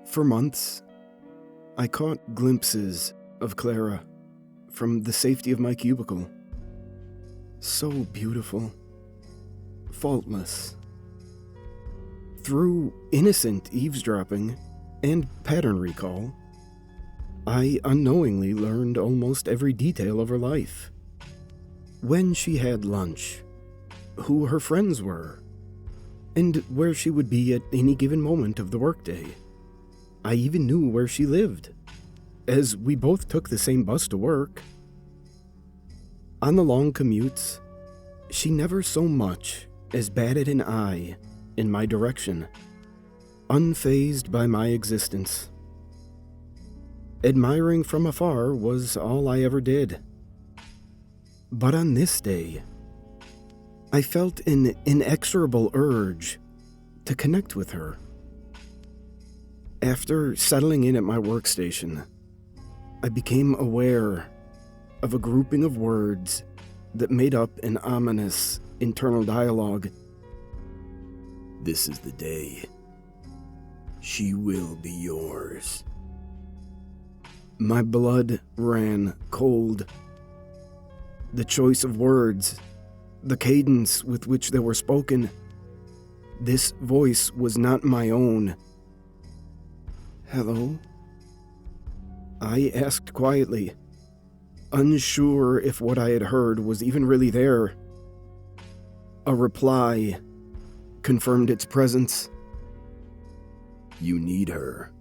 For months, I caught glimpses of Clara from the safety of my cubicle. So beautiful, faultless. Through innocent eavesdropping and pattern recall, I unknowingly learned almost every detail of her life. When she had lunch, who her friends were, and where she would be at any given moment of the workday. I even knew where she lived, as we both took the same bus to work. On the long commutes, she never so much as batted an eye in my direction, unfazed by my existence. Admiring from afar was all I ever did. But on this day, I felt an inexorable urge to connect with her. After settling in at my workstation, I became aware of a grouping of words that made up an ominous internal dialogue. "This is the day. She will be yours." My blood ran cold. The choice of words, the cadence with which they were spoken, this voice was not my own. "Hello?" I asked quietly, unsure if what I had heard was even really there. A reply confirmed its presence. "You need her."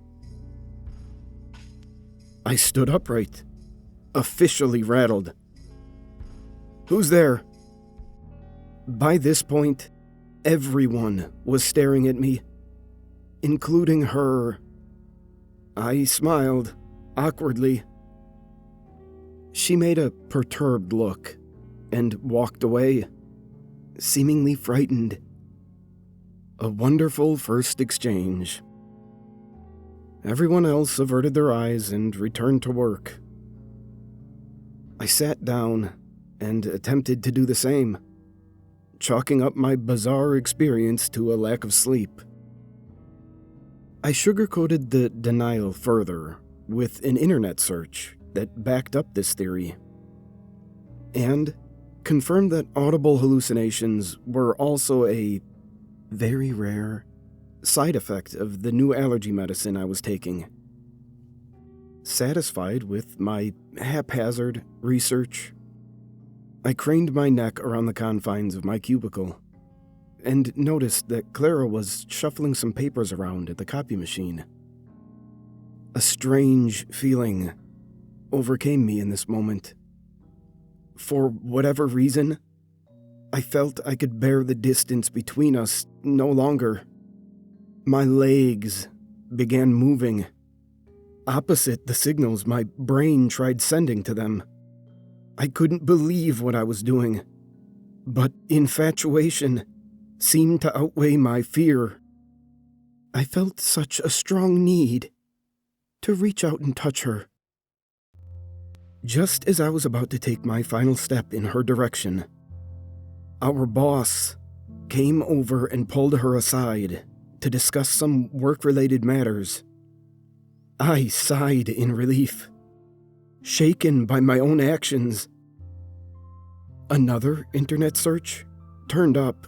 I stood upright, officially rattled. "Who's there?" By this point, everyone was staring at me, including her. I smiled, awkwardly. She made a perturbed look and walked away, seemingly frightened. A wonderful first exchange. Everyone else averted their eyes and returned to work. I sat down and attempted to do the same, chalking up my bizarre experience to a lack of sleep. I sugarcoated the denial further with an internet search that backed up this theory, and confirmed that audible hallucinations were also a very rare side effect of the new allergy medicine I was taking. Satisfied with my haphazard research, I craned my neck around the confines of my cubicle and noticed that Clara was shuffling some papers around at the copy machine. A strange feeling overcame me in this moment. For whatever reason, I felt I could bear the distance between us no longer. My legs began moving, opposite the signals my brain tried sending to them. I couldn't believe what I was doing, but infatuation seemed to outweigh my fear. I felt such a strong need to reach out and touch her. Just as I was about to take my final step in her direction, our boss came over and pulled her aside to discuss some work-related matters. I sighed in relief, shaken by my own actions. Another internet search turned up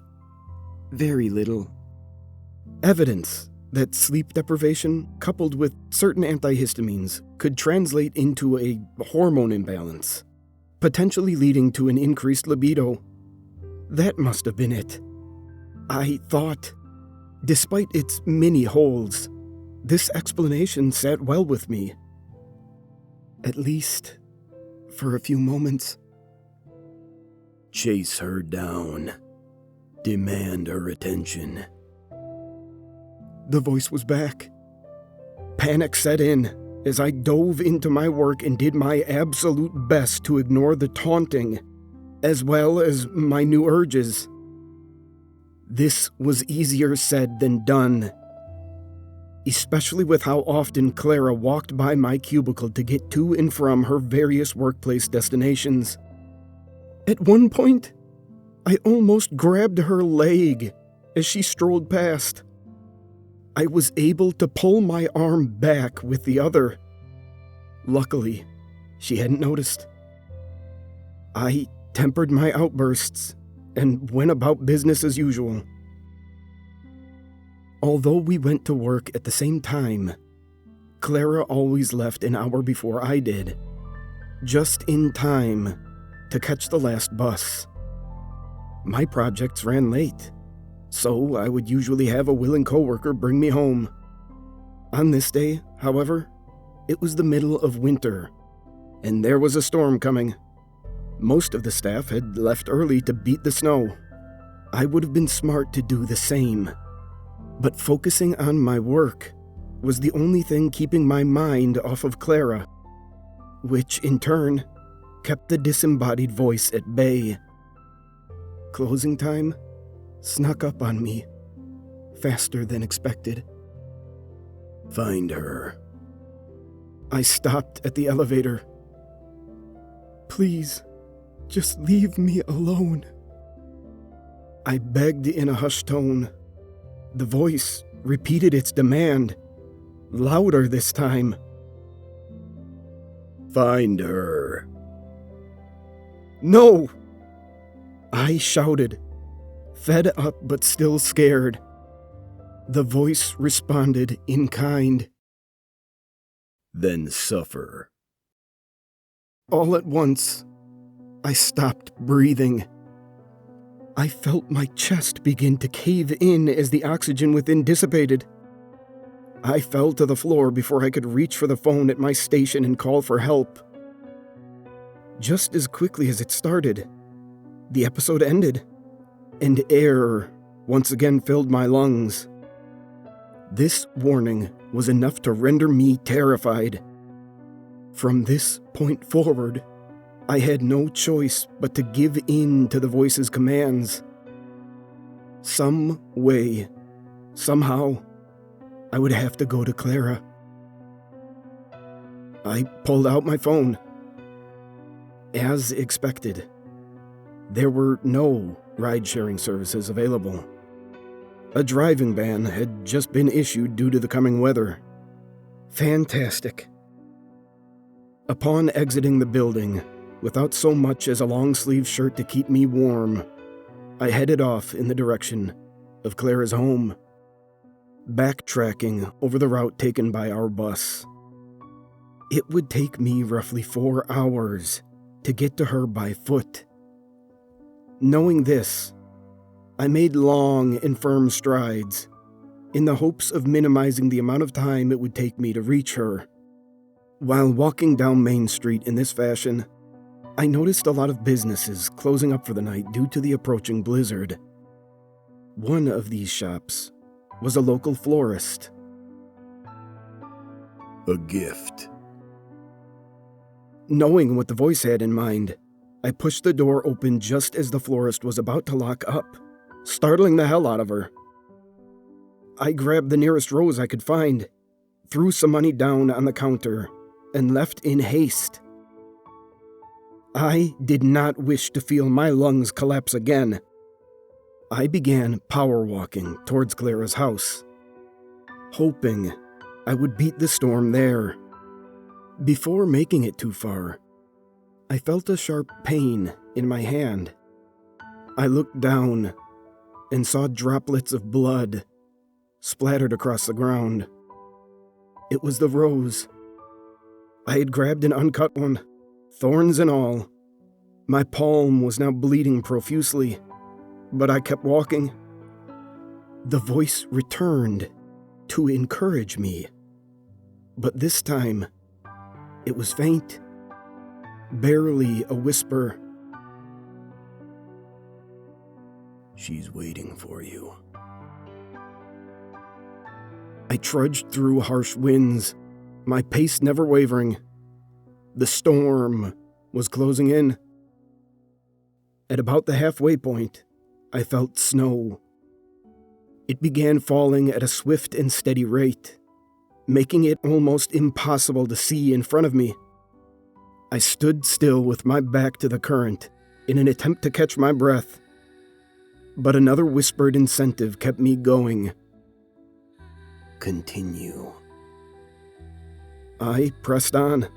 very little evidence that sleep deprivation coupled with certain antihistamines could translate into a hormone imbalance, potentially leading to an increased libido. That must have been it. I thought, despite its many holes, this explanation sat well with me. At least, for a few moments. "Chase her down. Demand her attention." The voice was back. Panic set in as I dove into my work and did my absolute best to ignore the taunting, as well as my new urges. This was easier said than done, especially with how often Clara walked by my cubicle to get to and from her various workplace destinations. At one point, I almost grabbed her leg as she strolled past. I was able to pull my arm back with the other. Luckily, she hadn't noticed. I tempered my outbursts and went about business as usual. Although we went to work at the same time, Clara always left an hour before I did, just in time to catch the last bus. My projects ran late, so I would usually have a willing coworker bring me home. On this day, however, it was the middle of winter, and there was a storm coming. Most of the staff had left early to beat the snow. I would have been smart to do the same, but focusing on my work was the only thing keeping my mind off of Clara, which in turn kept the disembodied voice at bay. Closing time snuck up on me, faster than expected. Find her. I stopped at the elevator. Please, just leave me alone. I begged in a hushed tone. The voice repeated its demand, louder this time. Find her. No! I shouted, fed up but still scared. The voice responded in kind. Then suffer. All at once, I stopped breathing. I felt my chest begin to cave in as the oxygen within dissipated. I fell to the floor before I could reach for the phone at my station and call for help. Just as quickly as it started, the episode ended, and air once again filled my lungs. This warning was enough to render me terrified. From this point forward, I had no choice but to give in to the voice's commands. Some way, somehow, I would have to go to Clara. I pulled out my phone. As expected, there were no ride-sharing services available. A driving ban had just been issued due to the coming weather. Fantastic. Upon exiting the building, without so much as a long-sleeve shirt to keep me warm, I headed off in the direction of Clara's home, backtracking over the route taken by our bus. It would take me roughly 4 hours to get to her by foot. Knowing this, I made long and firm strides, in the hopes of minimizing the amount of time it would take me to reach her. While walking down Main Street in this fashion, I noticed a lot of businesses closing up for the night due to the approaching blizzard. One of these shops was a local florist. A gift. Knowing what the voice had in mind, I pushed the door open just as the florist was about to lock up, startling the hell out of her. I grabbed the nearest rose I could find, threw some money down on the counter, and left in haste. I did not wish to feel my lungs collapse again. I began power walking towards Clara's house, hoping I would beat the storm there. Before making it too far, I felt a sharp pain in my hand. I looked down and saw droplets of blood splattered across the ground. It was the rose. I had grabbed an uncut one, thorns and all. My palm was now bleeding profusely, but I kept walking. The voice returned to encourage me, but this time it was faint, barely a whisper. She's waiting for you. I trudged through harsh winds, my pace never wavering. The storm was closing in. At about the halfway point, I felt snow. It began falling at a swift and steady rate, making it almost impossible to see in front of me. I stood still with my back to the current in an attempt to catch my breath, but another whispered incentive kept me going. Continue. I pressed on,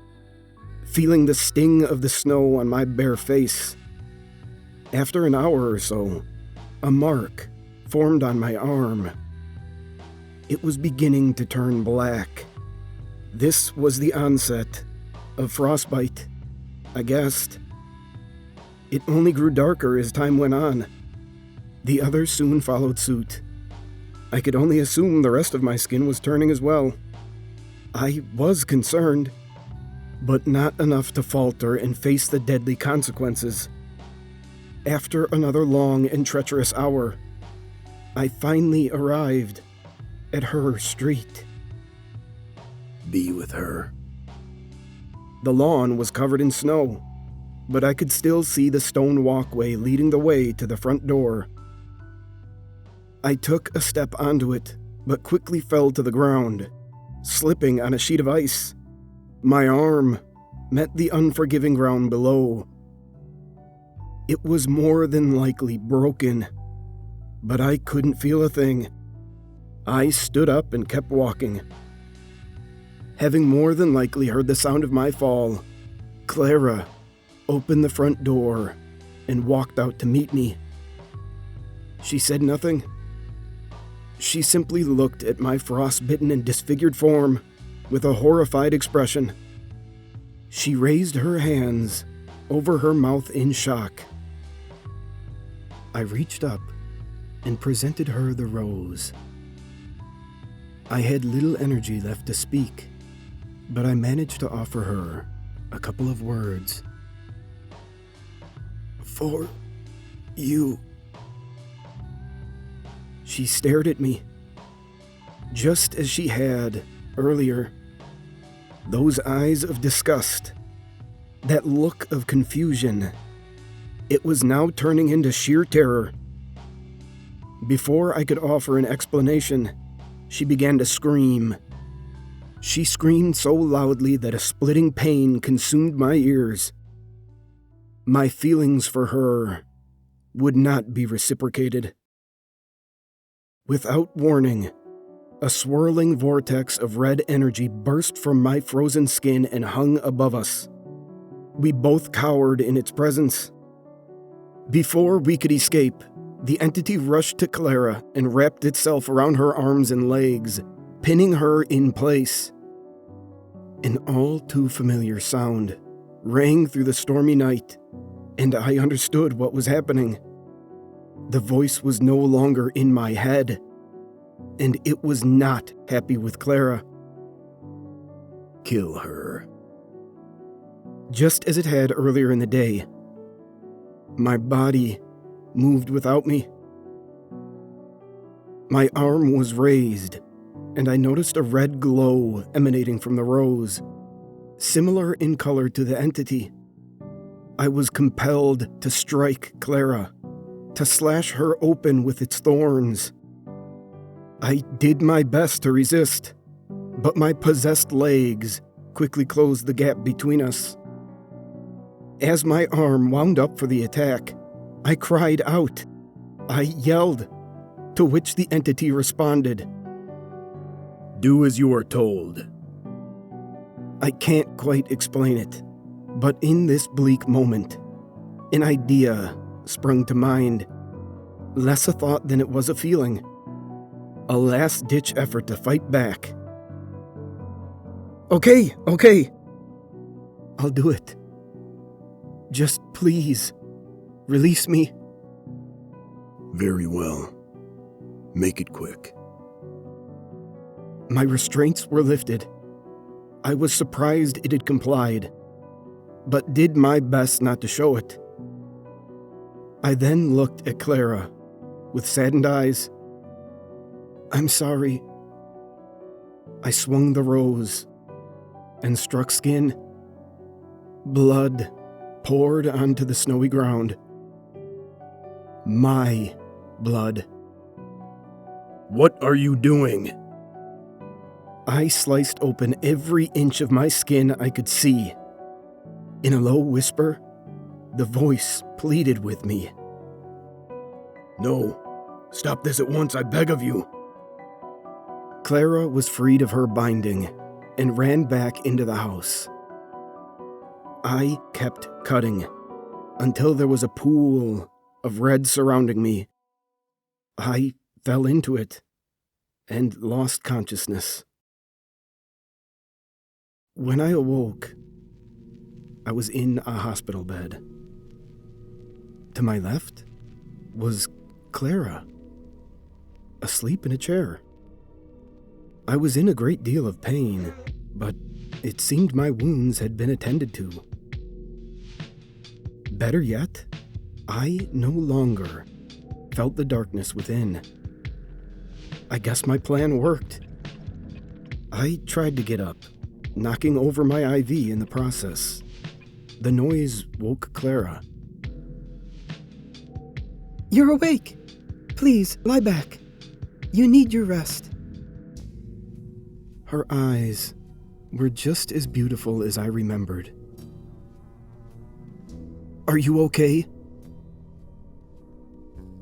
feeling the sting of the snow on my bare face. After an hour or so, a mark formed on my arm. It was beginning to turn black. This was the onset of frostbite, I guessed. It only grew darker as time went on. The others soon followed suit. I could only assume the rest of my skin was turning as well. I was concerned, but not enough to falter and face the deadly consequences. After another long and treacherous hour, I finally arrived at her street. Be with her. The lawn was covered in snow, but I could still see the stone walkway leading the way to the front door. I took a step onto it, but quickly fell to the ground, slipping on a sheet of ice. My arm met the unforgiving ground below. It was more than likely broken, but I couldn't feel a thing. I stood up and kept walking. Having more than likely heard the sound of my fall, Clara opened the front door and walked out to meet me. She said nothing. She simply looked at my frostbitten and disfigured form with a horrified expression. She raised her hands over her mouth in shock. I reached up and presented her the rose. I had little energy left to speak, but I managed to offer her a couple of words. For you. She stared at me, just as she had earlier. Those eyes of disgust, that look of confusion, it was now turning into sheer terror. Before I could offer an explanation, she began to scream. She screamed so loudly that a splitting pain consumed my ears. My feelings for her would not be reciprocated. Without warning, a swirling vortex of red energy burst from my frozen skin and hung above us. We both cowered in its presence. Before we could escape, the entity rushed to Clara and wrapped itself around her arms and legs, pinning her in place. An all too familiar sound rang through the stormy night, and I understood what was happening. The voice was no longer in my head, and it was not happy with Clara. Kill her. Just as it had earlier in the day, my body moved without me. My arm was raised, and I noticed a red glow emanating from the rose, similar in color to the entity. I was compelled to strike Clara, to slash her open with its thorns. I did my best to resist, but my possessed legs quickly closed the gap between us. As my arm wound up for the attack, I cried out. I yelled, to which the entity responded. Do as you are told. I can't quite explain it, but in this bleak moment, an idea sprung to mind. Less a thought than it was a feeling. A last-ditch effort to fight back. Okay. I'll do it. Just please, release me. Very well. Make it quick. My restraints were lifted. I was surprised it had complied, but did my best not to show it. I then looked at Clara with saddened eyes. I'm sorry. I swung the rose and struck skin. Blood poured onto the snowy ground. My blood. What are you doing? I sliced open every inch of my skin I could see. In a low whisper, the voice pleaded with me. No, stop this at once, I beg of you. Clara was freed of her binding and ran back into the house. I kept cutting until there was a pool of red surrounding me. I fell into it and lost consciousness. When I awoke, I was in a hospital bed. To my left was Clara, asleep in a chair. I was in a great deal of pain, but it seemed my wounds had been attended to. Better yet, I no longer felt the darkness within. I guess my plan worked. I tried to get up, knocking over my IV in the process. The noise woke Clara. You're awake. Please, lie back. You need your rest. Her eyes were just as beautiful as I remembered. Are you okay?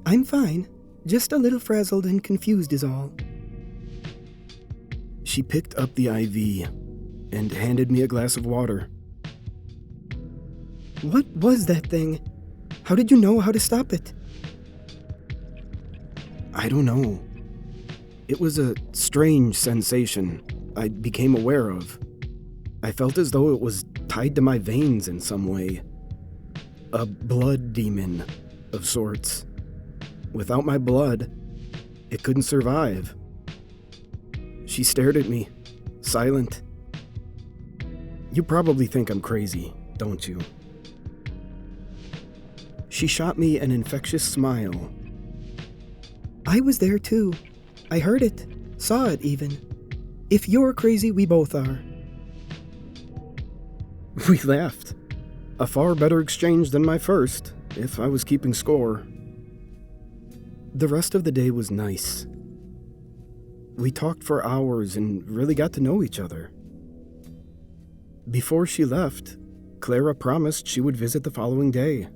I'm fine. Just a little frazzled and confused is all. She picked up the IV and handed me a glass of water. What was that thing? How did you know how to stop it? I don't know. It was a strange sensation I became aware of. I felt as though it was tied to my veins in some way. A blood demon of sorts. Without my blood, it couldn't survive. She stared at me, silent. You probably think I'm crazy, don't you? She shot me an infectious smile. I was there too. I heard it, saw it even. If you're crazy, we both are. We laughed. A far better exchange than my first, if I was keeping score. The rest of the day was nice. We talked for hours and really got to know each other. Before she left, Clara promised she would visit the following day.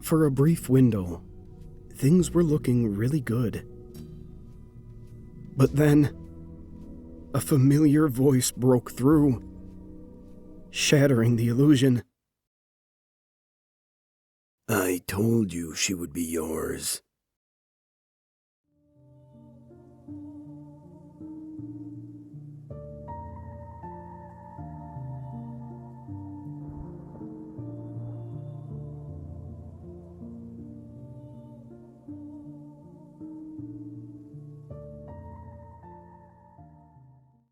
For a brief window, things were looking really good. But then, a familiar voice broke through, shattering the illusion. I told you she would be yours.